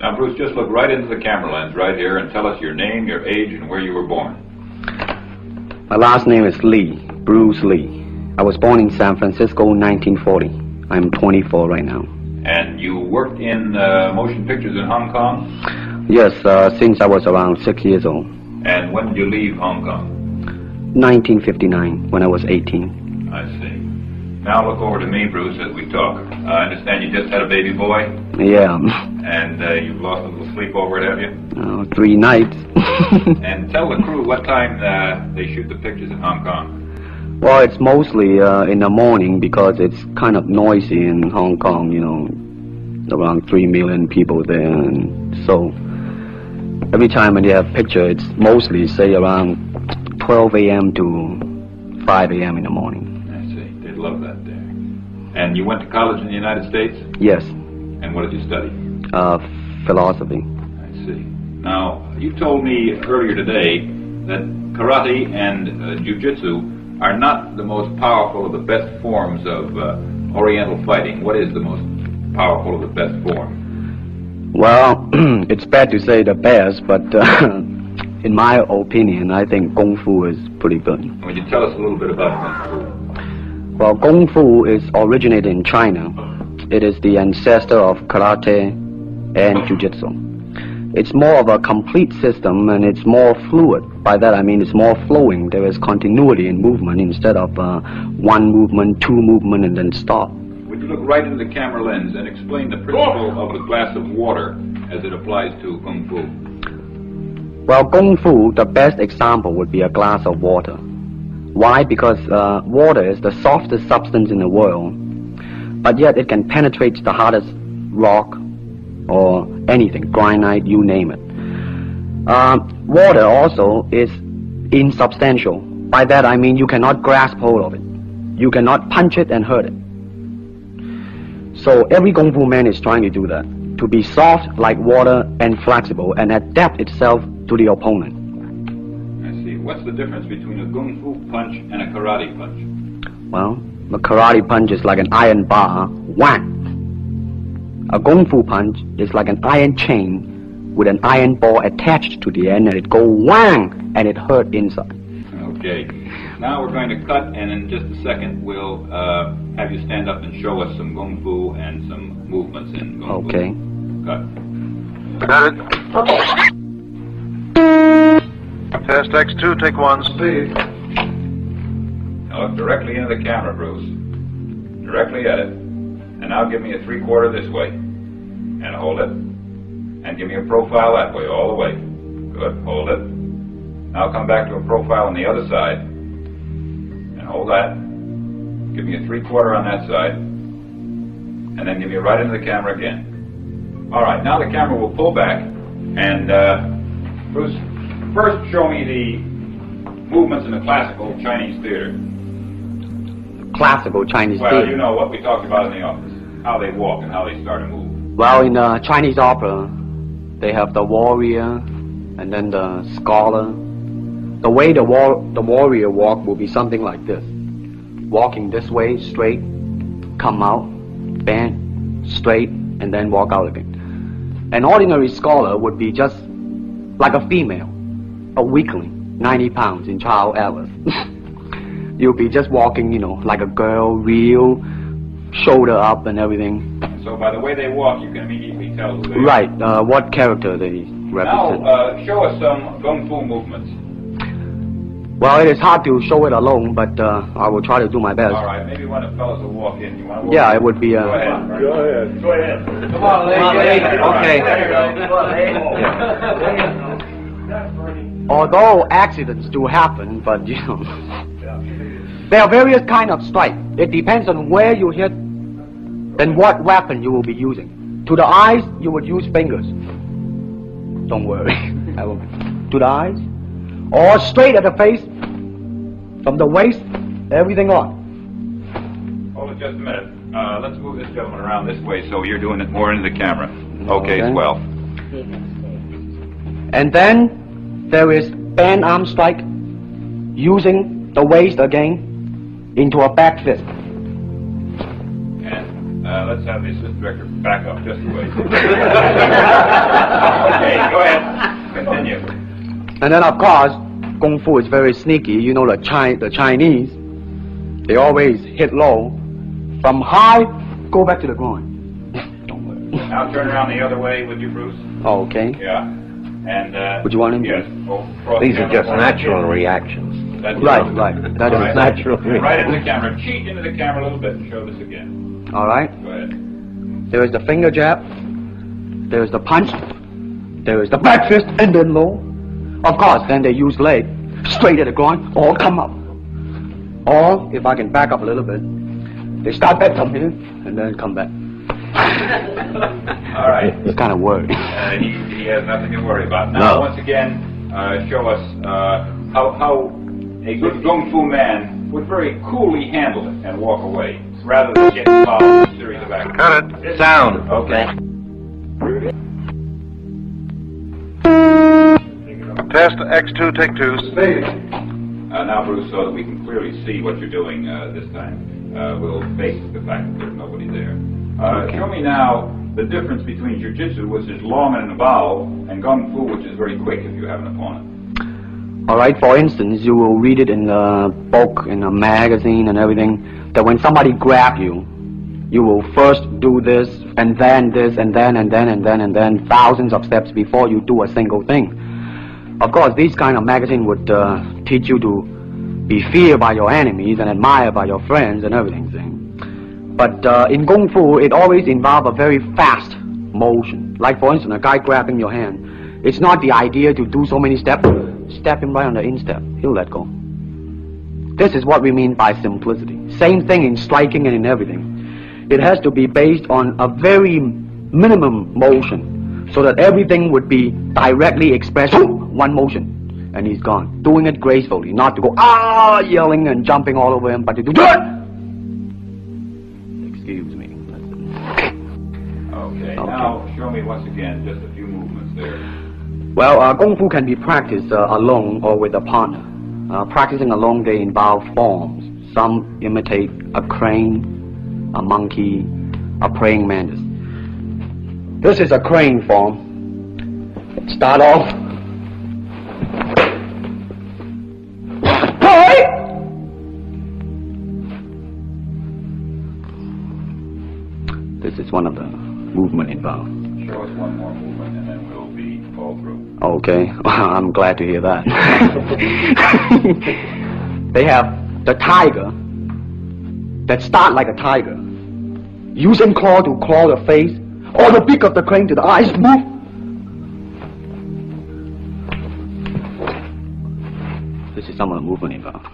Now, Bruce, just look right into the camera lens right here and tell us your name, your age, and where you were born. My last name is Lee, Brucelee. I was born in San Francisco in 1940. I'm 24 right now. And you worked in motion pictures in Hong Kong? Yes, since I was around 6 years old. And when did you leave Hong Kong? 1959, when I was 18. I see. Now look over to me, Bruce, as we talk. I understand you just had a baby boy? Yeah. And you've lost a little sleep over it, have you? 3 nights. And tell the crew what time they shoot the pictures in Hong Kong. Well, it's mostly in the morning because it's kind of noisy in Hong Kong, you know, around 3 million people there. And so every time when you have picture, it's mostly, say, around 12 a.m. to 5 a.m. in the morning. Love that there. And you went to college in the United States? Yes. And what did you study? Philosophy. I see. Now, you told me earlier today that karate and jiu-jitsu are not the most powerful of the best forms of Oriental fighting. What is the most powerful of the best form? Well, it's bad to say the best, but in my opinion, I think kungfu is pretty good. Would you tell us a little bit about kung fu? Well, Kung Fu is originated in China. It is the ancestor of karate and jiu-jitsu. It's more of a complete system and it's more fluid. By that I mean it's more flowing. There is continuity in movement instead of one movement, two movement, and then stop. Would you look right into the camera lens and explain the principle of a glass of water as it applies to Kung Fu? Well, Kung Fu, the best example would be a glass of water. Why? Because water is the softest substance in the world, but yet it can penetrate the hardest rock or anything, granite, you name it. Water also is insubstantial. By that I mean you cannot grasp hold of it. You cannot punch it and hurt it. So every Kung Fu man is trying to do that, to be soft like water and flexible and adapt itself to the opponent. What's the difference between a kung fu punch and a karate punch? Well, the karate punch is like an iron bar, whang. A kung fu punch is like an iron chain with an iron ball attached to the end, and it go whang, and it hurt inside. Okay. Now we're going to cut, and in just a second we'll have you stand up and show us some kung fu and some movements in kung fu. Okay. Cut. Got it. Okay. Test X2, take 1, speed. Now look directly into the camera, Bruce. Directly at it. And now give me a 3/4 this way. And hold it. And give me a profile that way, all the way. Good, hold it. Now come back to a profile on the other side. And hold that. Give me a 3/4 on that side. And then give me right into the camera again. All right, now the camera will pull back. And, Bruce, first, show me the movements in the classical Chinese theater. Classical Chinese theater? theater? Well, you know what we talked about in the office. How they walk and how they start to move. Well, in Chinese opera, they have the warrior and then the scholar. The way the warrior walk will be something like this. Walking this way, straight, come out, bend, straight, and then walk out again. An ordinary scholar would be just like a female. A weakling, 90 pounds in child hours. You'll be just walking, you know, like a girl, real, shoulder up and everything. So by the way they walk, you can immediately tell who they are. Right, what character they represent. Now, show us some Kung Fu movements. Well, it is hard to show it alone, but I will try to do my best. All right, maybe one of the fellows will walk in. You want to walk Yeah, in? it would be... Go ahead. Go ahead. Go ahead. Come on, lady. Okay. Although accidents do happen, but you know, there are various kind of strike. It depends on where you hit, then what weapon you will be using. To the eyes, you would use fingers. Don't worry. To the eyes, or straight at the face, from the waist, everything on. Hold it just a minute. Let's move this gentleman around this way so you're doing it more into the camera. Okay, swell. And then there is band arm strike, using the waist again into a back fist. And let's have the assistant director back up just a ways. And then, of course, Kung Fu is very sneaky. You know, the Chinese, they always hit low. From high, go back to the groin. Don't worry. Now turn around the other way with you, Bruce. Oh, okay. Yeah. And, Would you want him? Yes. Oh, cross These the are camera just for me. natural reactions. That's Right, it. right. That is Right. natural. Right into the camera. Cheat into the camera a little bit and show this again. All right. Go ahead. There is the finger jab. There is the punch. There is the back fist and then low. Of course, then they use leg straight at the groin or come up. Or, if I can back up a little bit, they start back from here and then come back. All right. It's kind of worried. He has nothing to worry about. Now, No. once again, show us how a good Kung Fu man would very coolly handle it and walk away, rather than get involved in a series of actions. Cut it. Sound. Okay. Test X2, take 2. Now, Bruce, so that we can clearly see what you're doing this time, we'll face the fact that there's nobody there. Show me now the difference between Jiu-Jitsu, which is long and involved, and Kung Fu, which is very quick if you have an opponent. All right, for instance, you will read it in a book, in a magazine and everything, that when somebody grab you, you will first do this, and then this, and then, and then, and then, and then, thousands of steps before you do a single thing. Of course, these kind of magazine would teach you to be feared by your enemies and admired by your friends and everything. But in Kung Fu, it always involves a very fast motion. Like, for instance, a guy grabbing your hand. It's not the idea to do so many steps. Step him right on the instep. He'll let go. This is what we mean by simplicity. Same thing in striking and in everything. It has to be based on a very minimum motion, so that everything would be directly expressed. One motion, and he's gone. Doing it gracefully, not to go yelling and jumping all over him, but to do it. Excuse me. Okay. Now, show me once again just a few movements there. Well, Kung Fu can be practiced alone or with a partner. Practicing alone, they involve forms. Some imitate a crane, a monkey, a praying mantis. This is a crane form. Start off. This is one of the movement involved. Show us one more movement, and then we'll be all through. Okay, I'm glad to hear that. They have the tiger that start like a tiger, using claw to claw the face, or the beak of the crane to the eyes move. This is some of the movement involved.